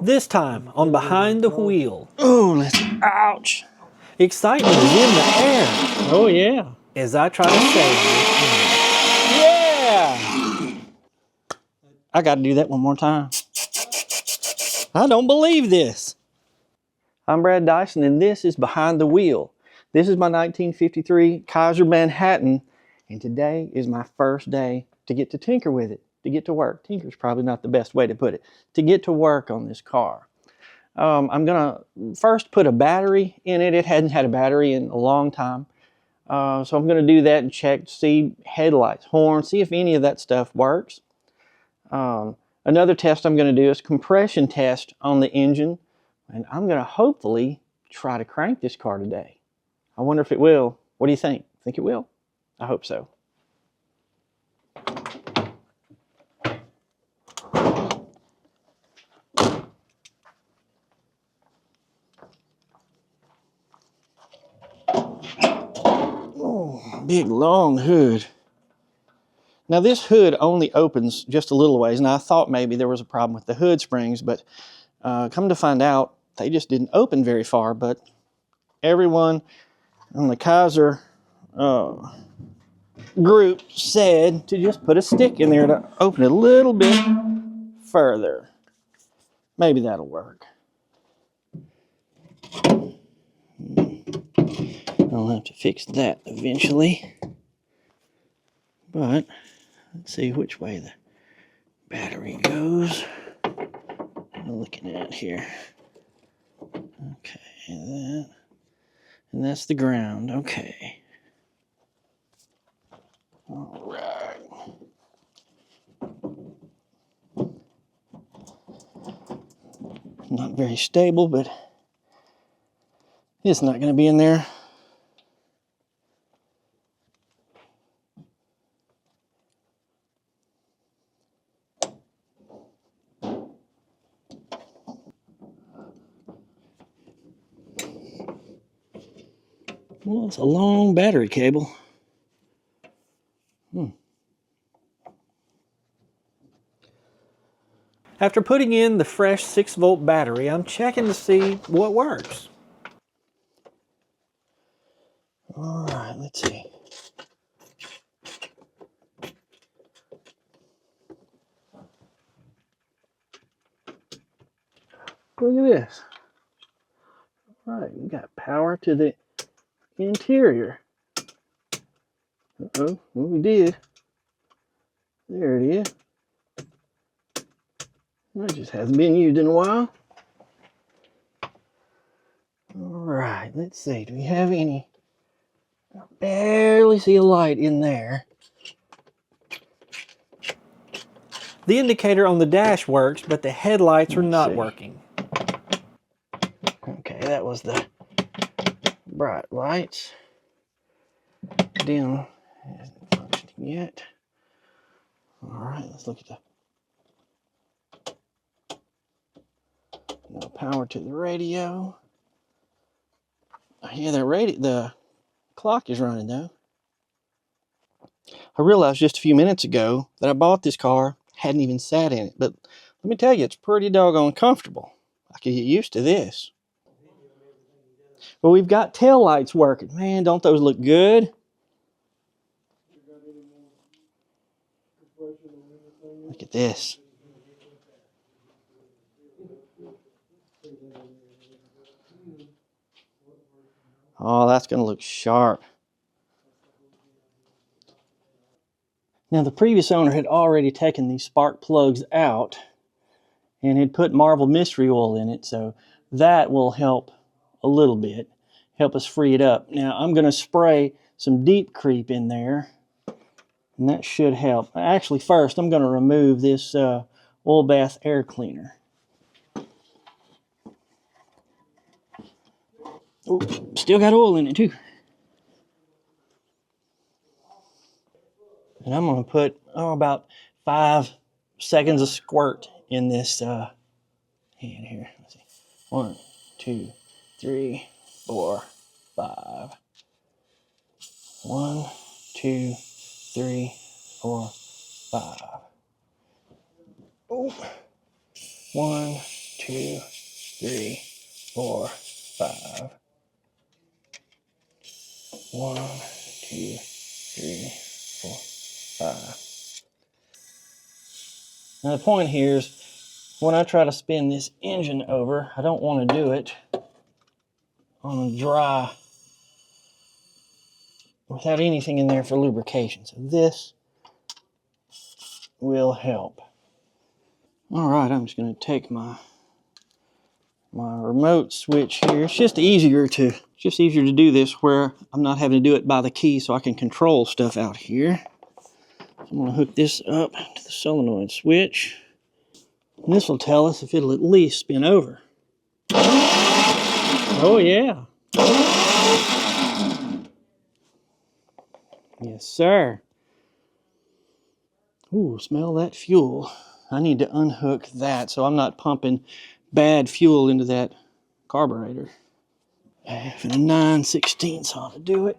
This time on Behind the Wheel. Oh, ouch. Excitement is in the air Oh, yeah. as I try to save you. Yeah. I got to do that one more time. I don't believe this. I'm Brad Dyson, and this is Behind the Wheel. This is my 1953 Kaiser Manhattan, and today is my first day to get to tinker with it, to get to work. Tinker's probably not the best way to put it. To get to work on this car. I'm going to first put a battery in it. It hadn't had a battery in a long time. So I'm going to do that and check to see headlights, horns, see if any of that stuff works. Another test I'm going to do is compression test on the engine. And I'm going to hopefully try to crank this car today. I wonder if it will. What do you think? Think it will? I hope so. Oh, big long hood. Now this hood only opens just a little ways, and I thought maybe there was a problem with the hood springs, but come to find out, they just didn't open very far. But everyone on the Kaiser group said to just put a stick in there to open it a little bit further. Maybe that'll work. I'll have to fix that eventually. But let's see which way the battery goes. I'm looking at here. Okay, that. And that's the ground. Okay. All right. Not very stable, but it's not going to be in there. Well, it's a long battery cable. After putting in the fresh 6-volt battery, I'm checking to see what works. All right, let's see. Look at this. All right, we got power to the interior. Uh-oh, well, we did. There it is. That just hasn't been used in a while. All right, let's see. Do we have any? I barely see a light in there. The indicator on the dash works, but the headlights are not working. Okay, that was the bright lights. Dim isn't functioning yet. All right, let's look at the no power to the radio. Yeah, the clock is running though. I realized just a few minutes ago that I bought this car, hadn't even sat in it, but let me tell you, it's pretty doggone comfortable. I can get used to this. Well, we've got tail lights working. Man, don't those look good? Look at this. Oh, that's going to look sharp. Now, the previous owner had already taken these spark plugs out and had put Marvel Mystery Oil in it, so that will help a little bit, help us free it up. Now, I'm going to spray some Deep Creep in there, and that should help. Actually, first, I'm going to remove this oil bath air cleaner. Oh, still got oil in it, too. And I'm going to put about 5 seconds of squirt in this hand here. Let's see. 1, 2, 3, 4, 5. 1, 2, 3, 4, 5. Oh. 1, 2, 3, 4, 5. 1, 2, 3, 4, 5. Now the point here is when I try to spin this engine over, I don't want to do it on a dry without anything in there for lubrication. So this will help. All right, I'm just going to take my remote switch here. It's just easier to do this where I'm not having to do it by the key, so I can control stuff out here. So I'm going to hook this up to the solenoid switch. And this will tell us if it'll at least spin over. Oh yeah. Yes, sir. Ooh, smell that fuel. I need to unhook that so I'm not pumping bad fuel into that carburetor. And a 9/16 ought to do it.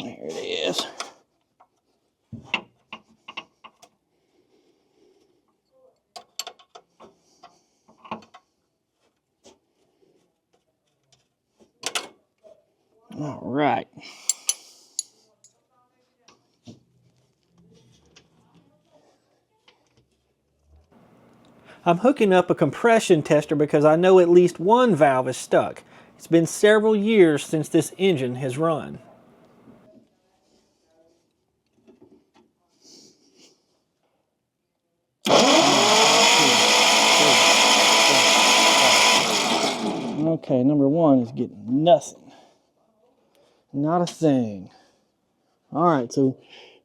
There it is. All right. I'm hooking up a compression tester because I know at least one valve is stuck. It's been several years since this engine has run. Okay, number 1 is getting nothing. Not a thing. All right, so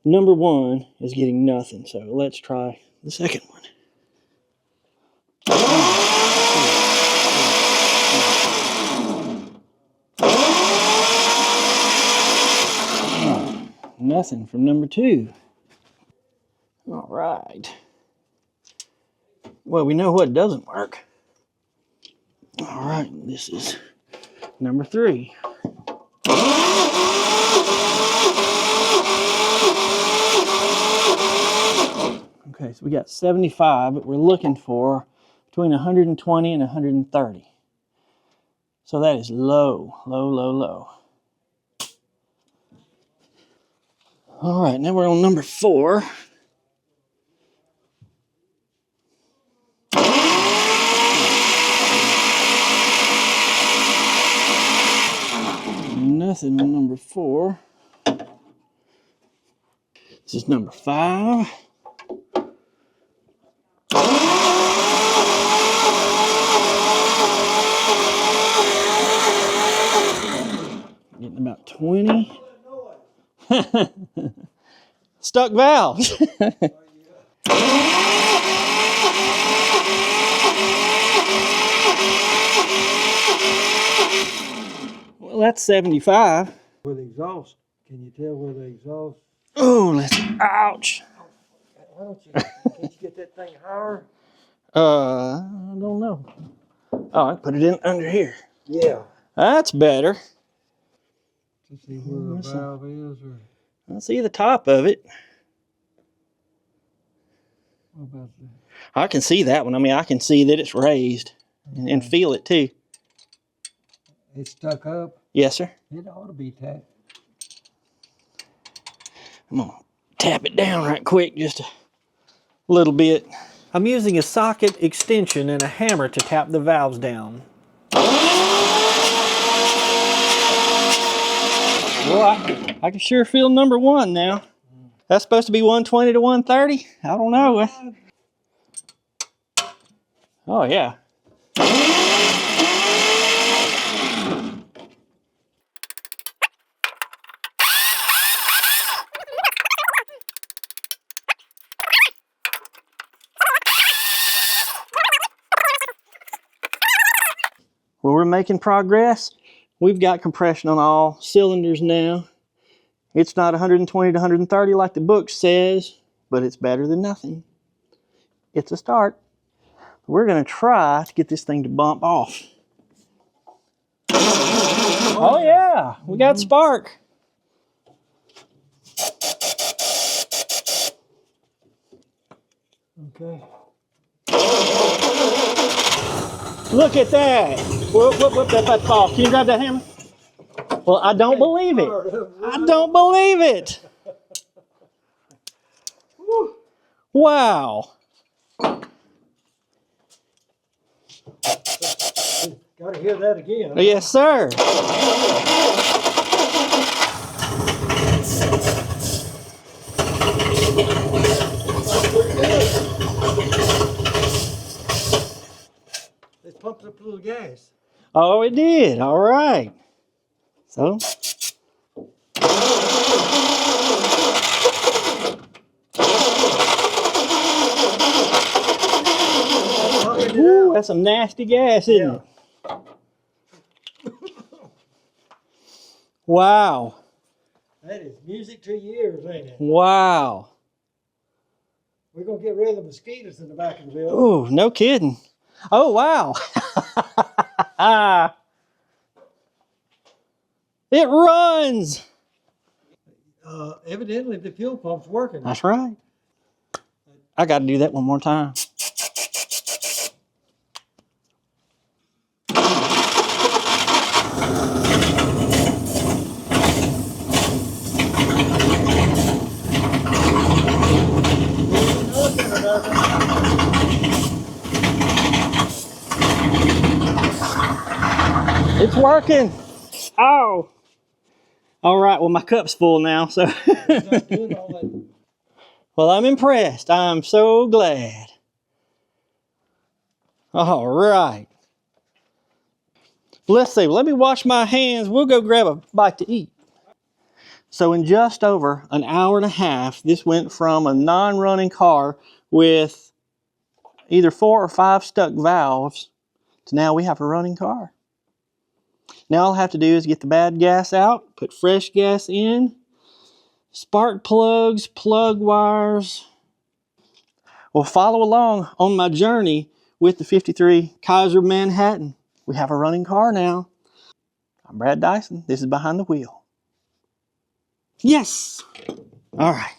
number 1 is getting nothing. So let's try the second one. Nothing from number 2. All right. Well, we know what doesn't work. All right, this is number 3. Okay, so we got 75, but we're looking for between 120 and 130. So that is low, low, low, low. All right, now we're on number 4. Nothing on number 4. This is number 5. Getting about 20. Stuck valves. Well, that's 75. With exhaust, can you tell where the exhaust? Oh, ouch. Why don't you, can't you get that thing higher? I don't know. Oh, I put it in under here. Yeah. That's better. To see where the valve is, or I see the top of it. what about that? I can see that one. I mean, I can see that it's raised and feel it too. It's stuck up. Yes, sir. It ought to be tapped. I'm going to tap it down right quick, just a little bit. I'm using a socket extension and a hammer to tap the valves down. Well, I can sure feel number 1 now. That's supposed to be 120 to 130? I don't know. Oh, yeah. Well, we're making progress. We've got compression on all cylinders now. It's not 120 to 130 like the book says, but it's better than nothing. It's a start. We're going to try to get this thing to bump off. Oh yeah, we got spark. Okay. Look at that. Whoop, that's fall. Can you grab that hammer? Well, I don't believe it. I don't believe it. Wow. Gotta hear that again. Yes, sir. Let's pump up a little gas. Oh, it did. All right. So. Ooh, that's some nasty gas, isn't it? Wow. That is music to your ears, ain't it? Wow. We're gonna get rid of the mosquitoes in the back of the building. Ooh, no kidding. Oh, wow. It runs. Evidently the fuel pump's working. That's right. I got to do that one more time. It's working. Oh. All right, well, my cup's full now, so. Well, I'm impressed. I'm so glad. All right. Let's see. Let me wash my hands. We'll go grab a bite to eat. So in just over an hour and a half, this went from a non-running car with either 4 or 5 stuck valves to now we have a running car. Now all I have to do is get the bad gas out, put fresh gas in, spark plugs, plug wires. Well, follow along on my journey with the 53 Kaiser Manhattan. We have a running car now. I'm Brad Dyson. This is Behind the Wheel. Yes. All right.